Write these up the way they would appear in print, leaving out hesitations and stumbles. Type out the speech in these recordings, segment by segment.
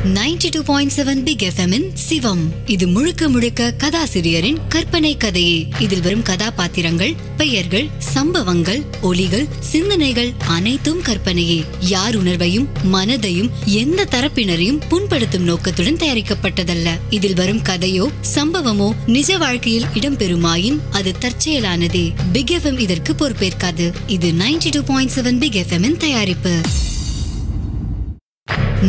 92.7 big FM இன் சிவம். இது முழுக்க முழுக்க கதாசிரியரின் கற்பனை கதையே. இதில் வரும் கதாபாத்திரங்கள், பெயர்கள், சம்பவங்கள், ஒலிகள், சிந்தனைகள் அனைத்தும் கற்பனையே. யார் உணர்வையும் மனதையும் எந்த தரப்பினரையும் புண்படுத்தும் நோக்கத்துடன் தயாரிக்கப்பட்டதல்ல. இதில் வரும் கதையோ சம்பவமோ நிஜ வாழ்க்கையில் இடம்பெறுமாயின் அது தற்செயலானதே. பிக் FM இதற்கு பொறுப்பேற்காது. இது 92.7 பிக் FM இன் தயாரிப்பு.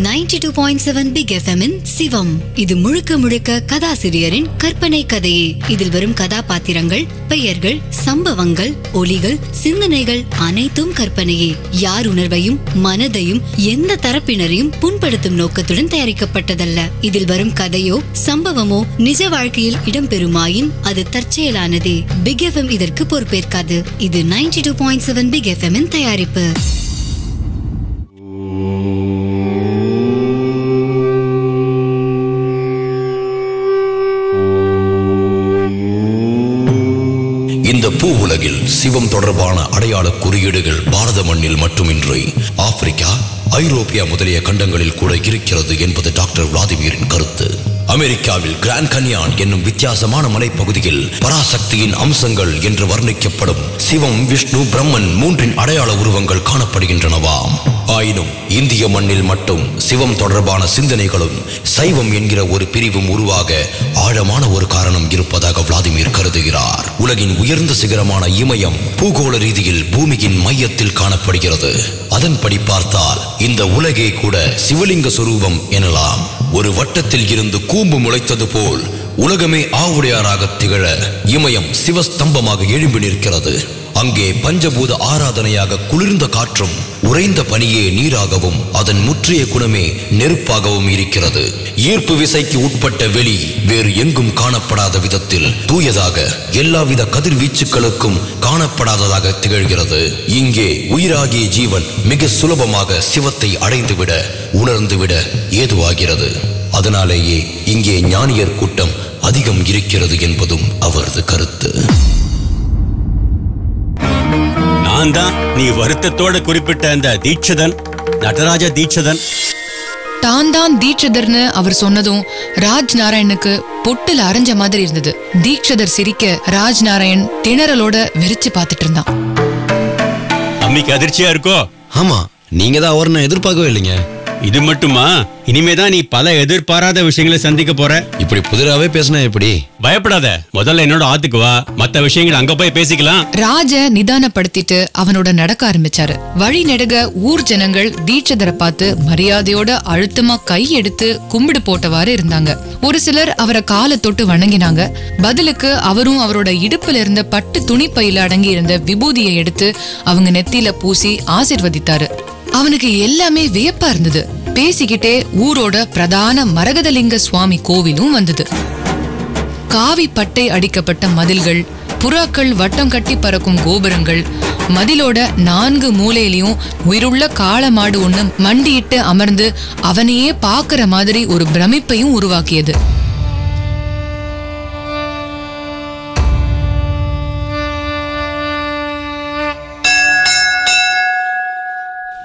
92.7 பிக் FM இன் சிவம். இது முழுக்க முழுக்க கதாசிரியரின் கற்பனை கதையே. இதில் வரும் கதாபாத்திரங்கள், பெயர்கள், சம்பவங்கள், ஒலிகள், சிந்தனைகள் அனைத்தும் கற்பனையே. யார் உணர்வையும் மனதையும் எந்த தரப்பினரையும் புண்படுத்தும் நோக்கத்துடன் தயாரிக்கப்பட்டதல்ல. இதில் வரும் கதையோ சம்பவமோ நிஜ வாழ்க்கையில் இடம்பெறுமாயின் அது தற்செயலானதே. பிக் FM இதற்கு பொறுப்பேற்காது. இது 92.7 பிக் FM இன் தயாரிப்பு. இந்த பூ உலகில் சிவம் தொடர்பான அடையாள குறியீடுகள் பாரத மண்ணில் மட்டுமின்றி ஆப்பிரிக்கா, ஐரோப்பியா முதலிய கண்டங்களில் கூட இருக்கிறது என்பது டாக்டர் விளாதிமிரின் கருத்து. அமெரிக்காவில் கிராண்ட் கன்யான் என்னும் வித்தியாசமான மலைப்பகுதியில் பராசக்தியின் அம்சங்கள் என்று வர்ணிக்கப்படும் சிவம், விஷ்ணு, பிரம்மன் மூன்றின் அடையாள உருவங்கள் காணப்படுகின்றனவாம். ஆயினும் இந்திய மண்ணில் மட்டும் சிவம் தொடர்பான சிந்தனைகளும் சைவம் என்கிற ஒரு பிரிவும் உருவாக ஆழமான ஒரு காரணம் இருப்பதாக விளாதிமிர் கருதுகிறார். உலகின் உயர்ந்த சிகரமான இமயம் பூகோள ரீதியில் பூமியின் மையத்தில் காணப்படுகிறது. அதன்படி பார்த்தால் இந்த உலகே கூட சிவலிங்க சுரூபம் எனலாம். ஒரு வட்டத்தில் இருந்து கூம்பு முளைத்தது போல் உலகமே ஆவுடையாராக திகழ இமயம் சிவஸ்தம்பமாக எழும்பி நிற்கிறது. அங்கே பஞ்சபூத ஆராதனையாக குளிர்ந்த காற்றும் உறைந்த பனியே நீராகவும் அதன் முற்றிய குணமே நெருப்பாகவும் இருக்கிறது. ஈர்ப்பு விசைக்கு உட்பட்ட வெளி வேறு எங்கும் காணப்படாத விதத்தில் தூயதாக எல்லாவித கதிர்வீச்சுக்களுக்கும் காணப்படாததாக திகழ்கிறது. இங்கே உயிராகிய ஜீவன் மிக சுலபமாக சிவத்தை அடைந்துவிட உணர்ந்துவிட ஏதுவாகிறது. அதனாலேயே இங்கே ஞானியர் கூட்டம் அதிகம் இருக்கிறது என்பதும் அவரது கருத்து. நான் தான் நீ வருத்தத்தோட குறிப்பிட்ட அந்த தீட்சிதன், நடராஜ தீட்சிதன். தான் தீட்சிதர்னு அவர் சொன்னதும் ராஜ் நாராயணுக்கு பொட்டுல அரைஞ்ச மாதிரி இருந்தது. தீட்சிதர் சிரிக்க ராஜ் நாராயண் திணறலோட வெறிச்சு பார்த்துட்டு இருந்தான். அம்மிக்கு அதிர்ச்சியா இருக்கோ? ஆமா, நீங்க தான் அவரை எதிர்பார்க்கவே இல்லைங்க. இது மட்டுமா? இனிமேதான் நீ பல எதிர்பாராத விஷயங்களை சந்திக்க போற. இப்படி புதிராவே பேசினா எப்படி? பயப்படாத, முதல்ல என்னோட ஆத்துக்கு வா, மத்த விஷயங்கள் அங்க போய் பேசிக்கலாம். ராஜ நிதானப்படுத்திட்டு அவனோட நடக்க ஆரம்பிச்சாரு. வழி நெடுக ஊர் ஜனங்கள் தீட்சிதரை பார்த்து மரியாதையோட அழுத்தமா கை எடுத்து கும்பிடு போட்டவாறு இருந்தாங்க. ஒரு சிலர் அவரை காலை தொட்டு வணங்கினாங்க. பதிலுக்கு அவரும் அவரோட இடுப்புல இருந்த பட்டு துணி பையில அடங்கி இருந்த விபூதியை எடுத்து அவங்க நெத்தியில பூசி ஆசீர்வதித்தாரு. அவனுக்கு எல்லாமே வியப்பா இருந்தது. பேசிக்கிட்டே ஊரோட பிரதான மரகதலிங்க சுவாமி கோவிலும் வந்தது. காவி பட்டை அடிக்கப்பட்ட மதில்கள், புறாக்கள் வட்டம் கட்டி பறக்கும் கோபுரங்கள், மதிலோட 4 மூலையிலையும் உயிருள்ள காளமாடு ஒண்ணு மண்டியிட்டு அமர்ந்து அவனையே பாக்குற மாதிரி ஒரு பிரமிப்பையும் உருவாக்கியது.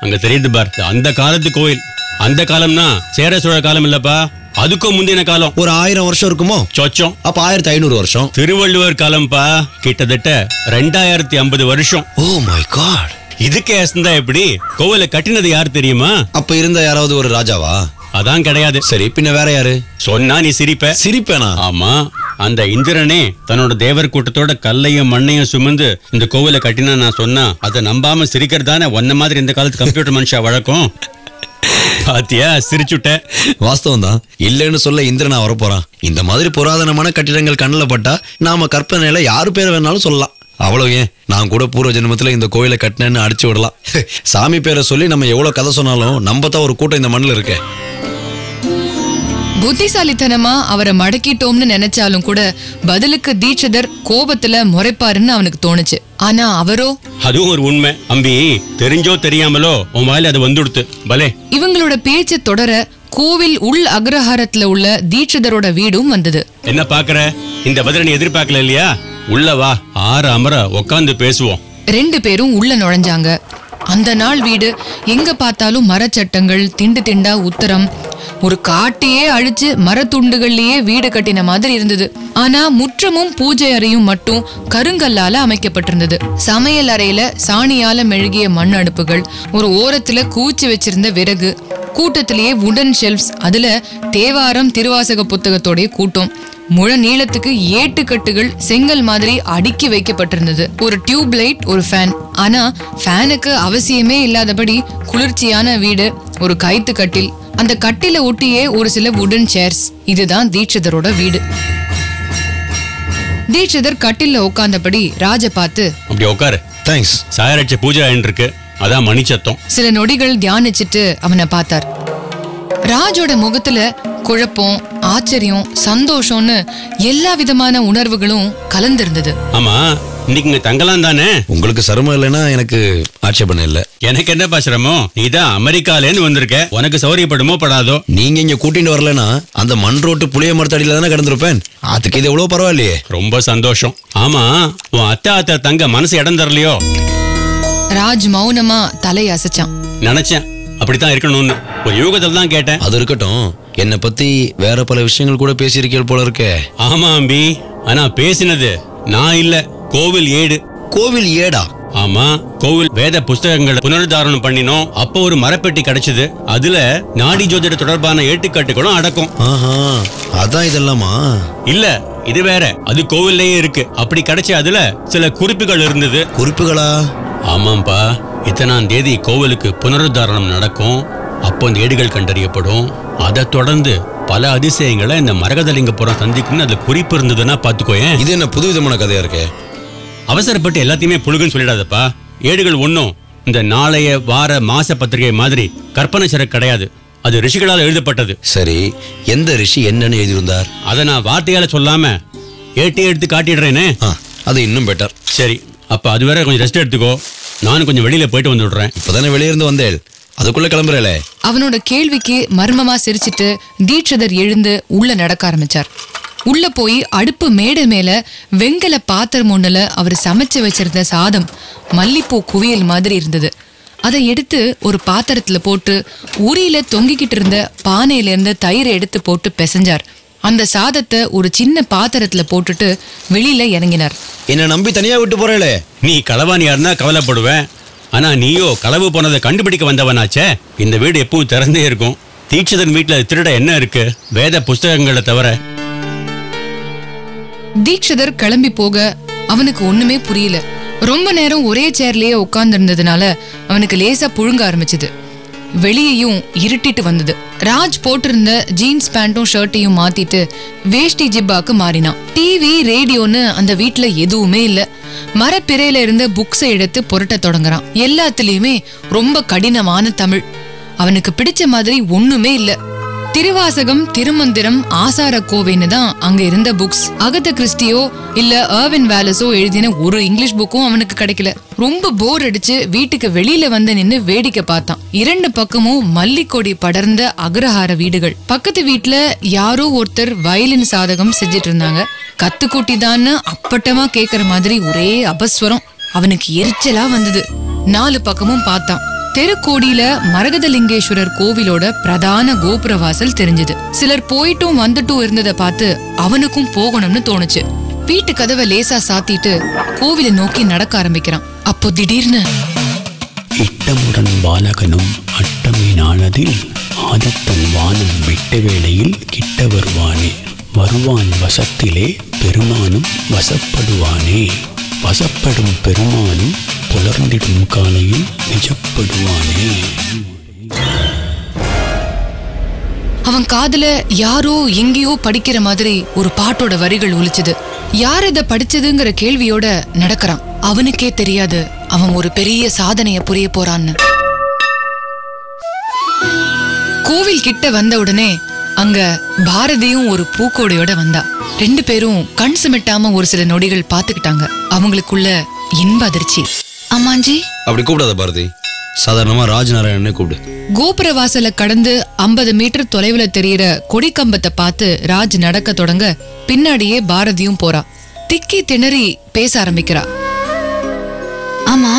அங்க தெரியுது பார், அந்த காலத்து கோயில். அந்த காலம்னா சேர சோழ காலம் இல்லப்பா, அதுக்கும் முந்தின காலம். ஒரு 1000 வருஷம் இருக்குமோ? சொச்சம். அப்ப 1500 வருஷம். திருவள்ளுவர் காலம்பா, கிட்டத்தட்ட 2050 வருஷம். Oh my God. இதுக்கே அசந்தா எப்படி? கோவிலை கட்டினது யார் தெரியுமா? அப்ப இருந்த யாராவது ஒரு ராஜாவா? அதான் கிடையாது. சரி, பின்ன வேற யாரு? சொன்னா நீ சிரிப்ப. சிரிப்பேனா? ஆமா, அந்த இந்திரனே தன்னோட தேவர் கூட்டத்தோட கல்லையும் மண்ணையும் சுமந்து இந்த கோவிலை கட்டினா நான் சொன்னா அதை நம்பாம சிரிக்கிறதானே ஒன்ன மாதிரி இந்த காலத்து கம்ப்யூட்டர் மனுஷா வழக்கம். பாத்தியா, சிரிச்சுட்ட. வாஸ்தவம் தான். இல்லன்னு சொல்ல இந்திரனா வரப்போறான். இந்த மாதிரி புராதனமான கட்டிடங்கள் கண்ணில் பட்டா நாம கற்பனையில யாரு பேர் வேணாலும் சொல்லலாம். அவ்வளவு ஏன், நான் கூட பூர்வ ஜென்மத்துல இந்த கோயிலை கட்டினேன்னு அடிச்சு விடலாம். சாமி பேரை சொல்லி நம்ம எவ்வளவு கதை சொன்னாலும் நம்பத்தான் ஒரு கூட்டம் இந்த மண்ணில் இருக்க. புத்திசாலித்தனமா அவரை மடக்கிட்டோம்னு நினைச்சாலும் கூட பதிலுக்கு தீட்சிதர் கோபத்துல முறைப்பாருன்னு அவனுக்கு தோணுச்சு. ஆனா அவரோ, அதுவும் ஒரு உண்மை அம்பி, தெரிஞ்சோ தெரியாமலோ உன் வாயில அது வந்துடுத்து பலே. இவங்களோட பேச்சு தொடர கோவில் உள் அக்ரஹாரத்துல உள்ள தீட்சிதரோட வீடும் வந்தது. என்ன பாக்குற? இந்த பதில நீ எதிர்பார்க்கல இல்லையா? உள்ள வா, ஆற அமர உட்காந்து பேசுவோம். 2 பேரும் உள்ள நுழைஞ்சாங்க. அந்த நாள் வீடு எங்க பார்த்தாலும் மரச்சட்டங்கள், திண்டு திண்டா உத்தரம், ஒரு காட்டையே அழிச்சு மரத்துண்டுகள்லயே வீடு கட்டின மாதிரி இருந்தது. ஆனா முற்றமும் பூஜை அறையும் மட்டும் கருங்கல்லால அமைக்கப்பட்டிருந்தது. சமையல் அறையில சாணியால மெழுகிய மண் அடுப்புகள், ஒரு ஓரத்துல கூச்சி வச்சிருந்த விறகு, கூட்டத்திலேயே வுடன் ஷெல்ஃப்ஸ், அதுல தேவாரம் திருவாசக புத்தகத்தோடைய கூட்டம், முழ நீளத்துக்கு ஏட்டுக்கட்டுகள் செங்கல் மாதிரி அடுக்கி வைக்கப்பட்டிருந்தது. ஒரு டியூப் லைட், ஒரு ஃபேன். ஆனா ஃபேனுக்கு அவசியமே இல்லாதபடி குளிர்ச்சியான வீடு, ஒரு கைத்து கட்டில், அந்த கட்டில ஒட்டியே ஒரு சில வுடன் சேர்ஸ். இதுதான் தீட்சிதரோட வீடு. தீட்சிதர் கட்டில உட்கார்ந்தபடி ராஜ பார்த்து, அப்படி உட்காரு. தேங்க்ஸ். சாயராட்சி பூஜை ஆயிட்டு இருக்கு, அதான் மணி சத்தம். சில நொடிகள் தியானிச்சுட்டு அவனை பார்த்தார். ராஜோட முகத்துல குழப்பம், ஆச்சரியம், சந்தோஷம்னு எல்லா விதமான உணர்வுகளும் கலந்திருந்தது. ஆமா, இன்னைக்கு இங்க தங்கலாம் தானே? உங்களுக்கு சிரமம் இல்லைன்னா எனக்கு ஆட்சேபணம் இல்ல. எனக்கு என்னப்பா சிரமம்? நீதான் அமெரிக்காலேன்னு வந்திருக்க, உனக்கு சௌரியப்படுமோ படாதோ? நீங்க இங்க கூட்டிட்டு வரலன்னா அந்த மண் ரோட்டு புளிய மரத்தடியில தானே கிடந்திருப்பேன். அதுக்கு இது எவ்வளவு பரவாயில்லையே. ரொம்ப சந்தோஷம். ஆமா, உன் அத்தை தங்க மனசு இடம் தரலையோ? ராஜ் மௌனமா தலை அசைச்சான். நினைச்சேன் அப்படித்தான் இருக்கணும்னு. ஒரு யோகத்தில் தான் கேட்டேன். அது இருக்கட்டும், என்னை பத்தி வேற பல விஷயங்கள் கூட பேசியிருக்கீள் போல இருக்கே. ஆமா அம்பி, ஆனா பேசினது நான் இல்ல, கோவில் ஏடு. கோவில் ஏடா? ஆமா, கோவில் வேத புஸ்தகங்களை புனருத்தாரணம் பண்ணினோம். அப்போ ஒரு மரப்பெட்டி கிடைச்சது. அதுல நாடி ஜோதிட தொடர்பான ஏட்டுக்கட்டுகளும் அடக்கும். அதான் இதெல்லாமா? இல்ல, இது வேற. அது கோவில்லையே இருக்கு. அப்படி கிடைச்ச அதுல சில குறிப்புகள் இருந்தது. குறிப்புகளா? ஆமாம்பா, இத்தனாம் தேதி கோவிலுக்கு புனருத்தாரணம் நடக்கும். அப்போ இந்த ஏடுகள் கண்டறியப்படும். அதை தொடர்ந்து பல அதிசயங்களை இந்த மரகதலிங்கபுரம் சந்திக்கும்னு அதுல குறிப்பு இருந்ததுன்னா பாத்துக்கோயேன். இது என்ன புது விதமான கதையா இருக்கே? அவசரப்பட்டு எல்லாத்தையுமே புழுகுன்னு சொல்லிடாதப்பா. ஏடுகள் ஒன்னும் இந்த நாளைய வார மாச பத்திரிகை மாதிரி கற்பனை சரக்கு கிடையாது. அது ரிஷிகளால் எழுதப்பட்டது. சரி, எந்த ரிஷி என்னன்னு எழுதியிருந்தார்? அதை நான் வார்த்தையால சொல்லாம ஏட்டி எடுத்து காட்டிடுறேனே. அது இன்னும் பெட்டர். சரி, அப்ப அது வேற கொஞ்சம் ரெஸ்ட் எடுத்துக்கோ. நானும் கொஞ்சம் வெளியில போயிட்டு வந்து விடுறேன். இப்பதானே வெளியிருந்து வந்தேன், அதுக்குள்ள கிளம்புறே. அவனோட கேள்விக்கு மர்மமா சிரிச்சிட்டு தீட்சிதர் எழுந்து உள்ள நடக்க ஆரம்பிச்சார். உள்ள போய் அடுப்பு மேடை மேல வெங்கல பாத்திரம் ஒண்ணுல அவர் சமைச்சு வச்சிருந்த சாதம் மல்லிப்பூ குவியல் மாதிரி இருந்தது. அதை எடுத்து ஒரு பாத்திரத்துல போட்டு உரியில தொங்கிக்கிட்டு இருந்த பானையில இருந்த தயிரை எடுத்து போட்டு பிசைஞ்சார். அந்த சாதத்தை ஒரு சின்ன பாத்திரத்துல போட்டுட்டு வெளியில இறங்கினார். என்ன நம்பி தனியா விட்டு போறே? நீ களவானியா இருந்தா கவலைப்படுவேன். ஆனா நீயோ களவு போனதை கண்டுபிடிக்க வந்தவனாச்சே. இந்த வீடு எப்பவும் திறந்தே இருக்கும். தீட்சிதன் வீட்டுல திருட என்ன இருக்கு? வேத புஸ்தகங்களை தவிர. தீட்சிதர் கிளம்பி போக அவனுக்கு ஒண்ணுமே புரியல. ரொம்ப நேரம் ஒரே சேர்லயே உட்கார்ந்து இருந்ததுனால அவனுக்கு லேசா புழுங்க ஆரம்பிச்சது. வெளியையும் இருட்டிட்டு வந்தது. ராஜ் போட்டிருந்த ஜீன்ஸ் பேண்ட்டும் ஷர்ட்டையும் மாத்திட்டு வேஷ்டி ஜிப்பாக்கு மாறினான். டிவி, ரேடியோன்னு அந்த வீட்டுல எதுவுமே இல்ல. மரப்பிறையில இருந்த புக்ஸை எடுத்து புரட்ட தொடங்குறான். எல்லாத்துலயுமே ரொம்ப கடினமான தமிழ். அவனுக்கு பிடிச்ச மாதிரி ஒண்ணுமே இல்ல. திருவாசகம், திருமந்திரம், ஆசார கோவைன்னு தான் அங்க இருந்த புக்ஸ். அகத கிறிஸ்டியோ இல்ல எர்வின் வேலஸோ எழுதின ஒரு இங்கிலீஷ் புக்கும் அவனுக்கு கிடைக்கல. ரொம்ப போர் அடிச்சு வீட்டுக்கு வெளியில வந்து நின்னு வேடிக்கை பார்த்தான். இரண்டு பக்கமும் மல்லிக்கொடி படர்ந்த அக்ரஹார வீடுகள். பக்கத்து வீட்டுல யாரோ ஒருத்தர் வயலின் சாதகம் செஞ்சிட்டு இருந்தாங்க. கத்துக்குட்டிதான்னு அப்பட்டமா கேக்குற மாதிரி ஒரே அபஸ்வரம். அவனுக்கு எரிச்சலா வந்தது. நாலு பக்கமும் பார்த்தான். தெருக்கோடியில மரகதலிங்கேஸ்வரர் கோவிலோட பிரதான கோபுர வாசல் தெரிஞ்சது. சிலர் போயிட்டும் வந்துட்டும் இருந்ததை பார்த்து அவனுக்கும் போகணும்னு தோணுச்சு. வீட்டு கதவை லேசா சாத்திட்டு கோவிலை நோக்கி நடக்க ஆரம்பிக்கிறான். அப்போ திடீர்னு, இட்டமுடன் பாலகனும் அட்டமீனானதில் ஆதத்தன் வானம் விட்ட வேளையில் கிட்ட வருவானே, வருவான் வசத்திலே பெருமானும் வசப்படுவானே, வசப்படும் பெருமானும் புலர்ந்திடும் காலையில் நிஜப்படுவானே. அவன் காதுல யாரோ எங்கேயோ படிக்கிற மாதிரி ஒரு பாட்டோட வரிகள் ஒலிச்சுது. யார் இத படிச்சதுங்கிற கேள்வியோட நடக்கிறான். அவனுக்கே தெரியாது அவன் ஒரு பெரிய சாதனைய புரிய போறான்னு. கோவில் கிட்ட வந்த உடனே அங்க பாரதியும் ஒரு பூக்கோடையோட வந்தா. ரெண்டு பேரும் கண் சிமிட்டாம ஒரு சில நொடிகள் பாத்துக்கிட்டாங்க. அவங்களுக்குள்ள இன்ப அதிர்ச்சி. அம்மாஞ்சி அப்படி கூப்பிடாத பாரதி, சாதாரணமா ராஜ்நாராயணனே கூப்பிடு. கோபுர வாசல கடந்து 50 மீட்டர் தொலைவுல தெரியற கொடி கம்பத்தை பார்த்து ராஜ் நடக்க தொடங்க பின்னாடியே பாரதியும் போறா. திக்கி திணறி பேச ஆரம்பிக்கிறா. ஆமா,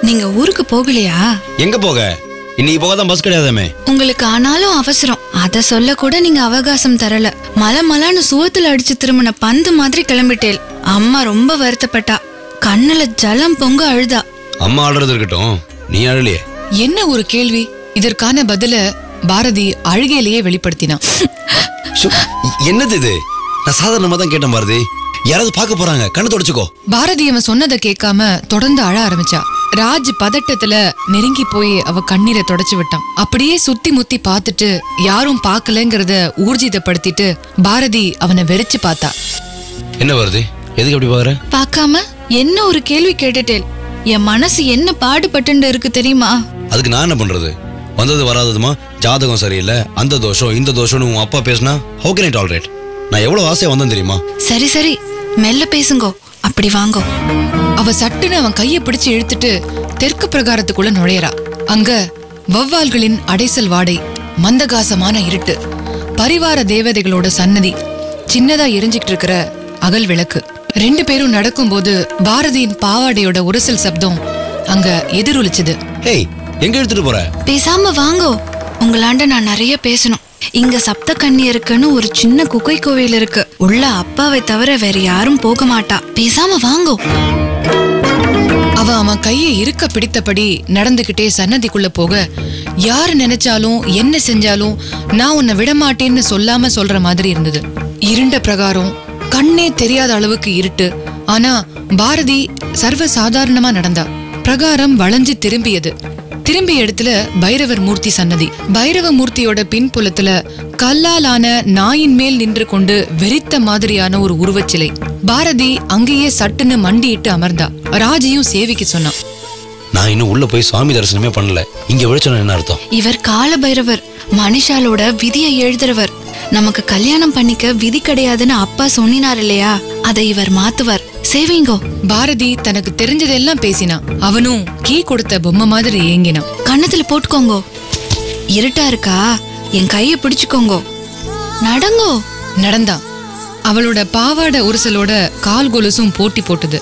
நீங்க ஊருக்கு போகலையா? எங்க போக? இன்னைக்கு போகாதான் பஸ் கிடையாதாமே. உங்களுக்கு ஆனாலும் அவசரம். அத சொல்ல கூட நீங்க அவகாசம் தரல. மலன்னு சுவத்துல அடிச்சு திரும்பின பந்து மாதிரி கிளம்பிட்டேல். அம்மா ரொம்ப வருத்தப்பட்டா. கண்ணுல ஜலம் பொங்க அழுதா. அம்மா ஆடுறது இருக்கட்டும், நீ அழலையே. என்ன ஒரு கேள்வி! இதற்கான பதில பாரதி அழுகையிலேயே வெளிப்படுத்தினான். என்னது இது? நான் சாதாரணமா தான் கேட்டேன் பாரதி. யாராவது பார்க்க போறாங்க, கண்ணு தொடச்சுக்கோ. பாரதி அவன் சொன்னதை கேட்காம தொடர்ந்து அழ ஆரம்பிச்சா. ராஜ் பதட்டத்துல நெருங்கி போய் அவ கண்ணீரை தொடச்சு விட்டான். அப்படியே சுத்தி முத்தி பார்த்துட்டு யாரும் பார்க்கலங்கிறத ஊர்ஜிதப்படுத்திட்டு பாரதி அவனை வெறிச்சு பார்த்தா. என்ன பாரதி, எதுக்கு அப்படி பாக்குற? பார்க்காம என்ன ஒரு கேள்வி கேட்டுட்டேல். என் மனசு என்ன பாடுபட்டு இருக்கு தெரியுமா? அதுக்கு நான் என்ன பண்றது? வந்தது வராததுமா ஜாதகம் சரியில்லை, அந்த தோஷம் இந்த தோஷம்னு உன் அப்பா பேசினா how can I tolerate? நான் எவ்வளவு ஆசையா வந்தேன் தெரியுமா? சரி மெல்ல பேசுங்கோ, அப்படி வாங்கோ. அவ சட்டுன்னு அவன் கையை பிடிச்சு இழுத்துட்டு தெற்கு பிரகாரத்துக்குள்ள நுழையறா. அங்க வௌவால்களின் அடைசல் வாடை, மந்தகாசமான இருட்டு, பரிவார தேவதைகளோட சன்னதி, சின்னதா எரிஞ்சுக்கிட்டு இருக்கிற அகல் விளக்கு. 2 பேரும் நடக்கும்போது பாரதியின் பாவாடையோட உரசல் சப்தம் அங்க எதிரொலிச்சது. ஹேய், எங்க எடுத்துட்டு போற? பேசாம வாங்கோ, உங்களாண்ட நான் நிறைய பேசணும். இங்க சப்த கன்னியருக்குன்னு ஒரு சின்ன குகை கோவில் இருக்கு. உள்ள அப்பாவை தவிர வேற யாரும் போக மாட்டா. பேசாம வாங்கோ. அவன் கையை இருக்க பிடித்தபடி நடந்துகிட்டே சன்னதிக்குள்ள போக, யாரு நினைச்சாலும் என்ன செஞ்சாலும் நான் உன்னை விடமாட்டேன்னு சொல்லாம சொல்ற மாதிரி இருந்தது. இருண்ட பிரகாரம், கண்ணே தெரியாத அளவுக்கு இருட்டு. ஆனா பாரதி சர்வ சாதாரணமா நடந்தா. பிரகாரம் வளைஞ்சு திரும்பியது. திரும்பிய இடத்துல பைரவர் மூர்த்தி சன்னதி. பைரவ மூர்த்தியோட பின்புலத்துல கல்லாலான நாயின் மேல் நின்று கொண்டு வெறித்த மாதிரியான ஒரு உருவச்சிலை. பாரதி அங்கேயே சட்டுன்னு மண்டியிட்டு அமர்ந்தா. ராஜையும் சேவிக்க சொன்னான். நான் இன்னும் உள்ள போய் சாமி தரிசனமே பண்ணல. இங்க விழிச்சோன்னு என்ன அர்த்தம்? இவர் கால பைரவர், மனுஷாலோட விதியை எழுதுறவர். நமக்கு கல்யாணம் பண்ணிக்க விதி கிடையாதுன்னு அப்பா சொன்னார் இல்லையா, அதை இவர் மாத்துவார். சேவிங்கோ. பாரதி தனக்கு தெரிஞ்சதெல்லாம் பேசினான். அவனும் கீ கொடுத்த பொம்மை மாதிரி ஏங்கினான். கண்ணத்துல போட்டுக்கோங்கோ. இருட்டா இருக்கா, என் கைய பிடிச்சுக்கோங்கோ. நடங்கோ. நடந்தான். அவளோட பாவாடை உரசலோட கால் கொலுசும் போட்டி போட்டுது.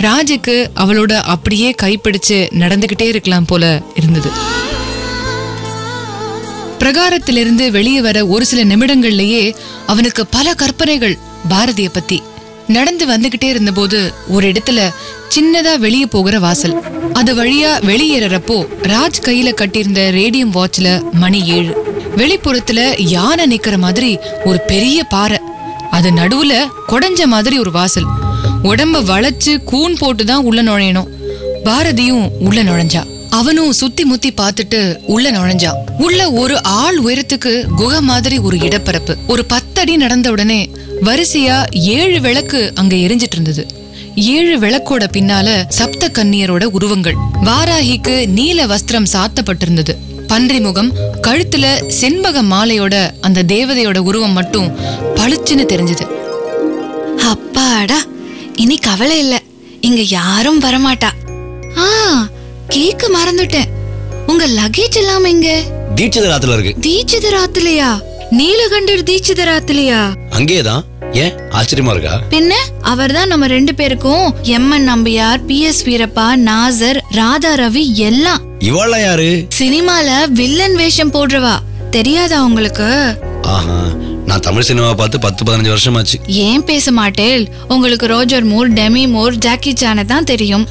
ராஜுக்கு அவளோட அப்படியே கைப்பிடிச்சு நடந்துகிட்டே இருக்கலாம் போல இருந்தது. பிரகாரத்திலிருந்து வெளியே வர ஒரு சில நிமிடங்கள்லயே அவனுக்கு பல கற்பனைகள் பாரதிய பத்தி. நடந்து வந்துகிட்டே இருந்தபோது ஒரு இடத்துல சின்னதா வெளியே போகிற வாசல். அது வழியா வெளியேறப்போ ராஜ் கையில கட்டியிருந்த ரேடியம் வாட்ச்ல மணி 7. வெளிப்புறத்துல யானை நிக்கிற மாதிரி ஒரு பெரிய பாறை. அது நடுவுல கொடைஞ்ச மாதிரி ஒரு வாசல். உடம்ப வளைச்சு கூன் போட்டுதான் உள்ள நுழையணும். பாரதியும் உள்ள நுழைஞ்சா. அவனும் சுத்தி முத்தி பார்த்துட்டு உள்ள நுழைஞ்சான். உள்ள ஒரு ஆள் உயரத்துக்கு குகை மாதிரி ஒரு இடப்பரப்பு. ஒரு 10 அடி நடந்த உடனே வரிசையா 7 விளக்கு அங்க எரிஞ்சிட்டு இருந்தது. 7 விளக்கோட பின்னால சப்த கன்னியரோட உருவங்கள். வாராகிக்கு நீல வஸ்திரம் சாத்தப்பட்டிருந்தது. பன்றி முகம், கழுத்துல செண்பக மாலையோட அந்த தேவதையோட உருவம் மட்டும் பளிச்சுன்னு தெரிஞ்சது. அப்பாடா, இனி கவலை இல்ல, இங்க யாரும் வரமாட்டா. கேக்க மறந்துட்டேன், உங்க லக்கேஜ் எல்லாம் எங்க? தீட்சிதர் ஆத்துல இருக்கு. தீட்சிதர் ஆத்துலயா? நீலகண்டர் தீட்சிதர் ஆத்துலயா? அங்கேதான். ஏன் ஆச்சரியமா இருக்கா? பின்ன அவர்தான் நம்ம 2 பேருக்கும் எம்என் நம்பியார், PS வீரப்பா, நாசர், ராதா ரவி எல்லாம். இவாள யாரு? சினிமால வில்லன் வேஷம் போடுறவா. தெரியாதா உங்களுக்கு? ஆஹா, நான் தமிழ் சினிமா பார்த்து 10-15 வருஷமாச்சு. ஏன் பேச மாட்டேல்? உங்களுக்கு Roger Moore, Demi Moore, Jackie சானை தான் தெரியும்.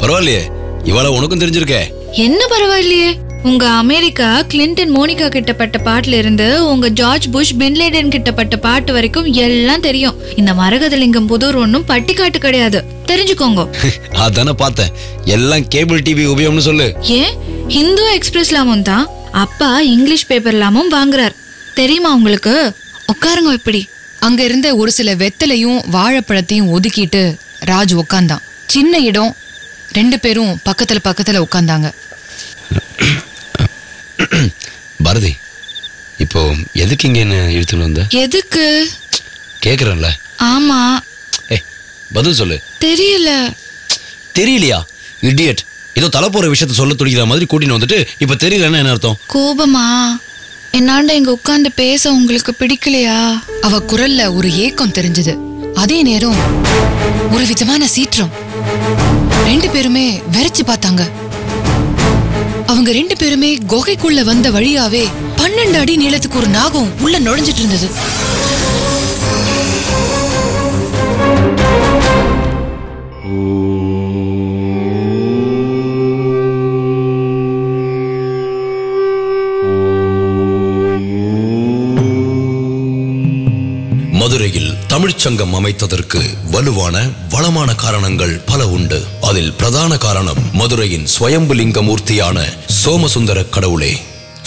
பரவாயில்லையே, இவாள உனக்கும் தெரிஞ்சிருக்கே. என்ன பரவாயில்லையே? உங்க அமெரிக்கா கிளின்டன் மோனிகா கிட்டப்பட்ட பாட்டுல இருந்து உங்க ஜார்ஜ் புஷ் பின்லேடன் கிட்டப்பட்ட பாட்டு வரைக்கும் எல்லாம் தெரியும். இந்த மரகதலிங்கம் புதூர் ஒன்னும் பட்டிக்காட்டு கிடையாது, தெரிஞ்சுக்கோங்க. அதானே பார்த்தேன், எல்லாம் கேபிள் டிவி உபயோகம்னு சொல்லு. ஏன் ஹிந்து எக்ஸ்பிரஸ்லாமும் தான், அப்பா இங்கிலீஷ் பேப்பர்லாமும் வாங்குறார், தெரியுமா உங்களுக்கு? உட்காருங்க. இப்படி அங்க இருந்த ஒரு சில வெத்தலையும் வாழைப்பழத்தையும் ஒதுக்கிட்டு ராஜ் உட்கார்ந்தான். சின்ன இடம். 2 பேரும் பக்கத்துல பக்கத்துல உட்கார்ந்தாங்க. பாரதி, இப்போ எதுக்கு இங்க என்ன இழுத்துட்டு வந்த? எதுக்கு? கேக்குறேன்ல. ஆமா. பதில் சொல்லு. தெரியலையா? இடியட். ஏதோ தலை போற விஷயத்த சொல்ல துடிக்கிற மாதிரி கூட்டின்னு வந்துட்டு இப்ப தெரியலன்னா என்ன அர்த்தம்? கோபமா? என்னாண்ட இங்க உட்கார்ந்து பேச உங்களுக்கு பிடிக்கலையா? அவ குரல்ல ஒரு ஏக்கம் தெரிஞ்சது. அதே நேரம் ஒரு விதமான சீற்றம். 2 பேருமே வெறிச்சு பார்த்தாங்க. அவங்க 2 பேருமே குகைக்குள்ள வந்த வழியாவே 12 அடி நீளத்துக்கு ஒரு நாகம் உள்ள நுழைஞ்சிட்டு இருந்தது. மதுரையில் தமிழ்ச்சங்கம் அமைத்ததற்கு வலுவான வளமான காரணங்கள் பல உண்டு. அதில் பிரதான காரணம் மதுரையின் ஸ்வயம்புலிங்க மூர்த்தியான சோமசுந்தர கடவுளே.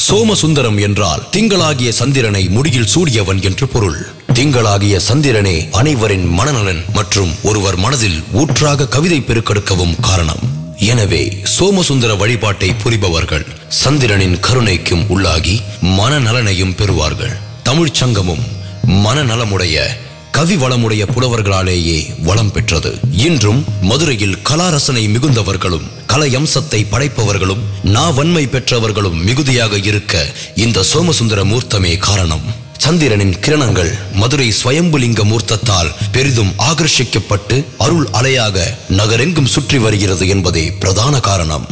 சோமசுந்தரம் என்றால் திங்களாகிய சந்திரனை முடியில் சூடியவன் என்று பொருள். திங்களாகிய சந்திரனே அனைவரின் மனநலன் மற்றும் ஒருவர் மனதில் ஊற்றாக கவிதை பெருக்கெடுக்கவும் காரணம். எனவே சோமசுந்தர வழிபாட்டை புரிபவர்கள் சந்திரனின் கருணைக்கும் உள்ளாகி மனநலனையும் பெறுவார்கள். தமிழ்ச்சங்கமும் மனநலமுடைய கவி வளமுடைய புலவர்களாலேயே வளம் பெற்றது. இன்றும் மதுரையில் கலாரசனை மிகுந்தவர்களும் கலையம்சத்தை படைப்பவர்களும் நாவன்மை பெற்றவர்களும் மிகுதியாக இருக்க இந்த சோமசுந்தர மூர்த்தமே காரணம். சந்திரனின் கிரணங்கள் மதுரை ஸ்வயம்புலிங்க மூர்த்தத்தால் பெரிதும் ஆகர்ஷிக்கப்பட்டு அருள் அலையாக நகரெங்கும் சுற்றி வருகிறது என்பதே பிரதான காரணம்.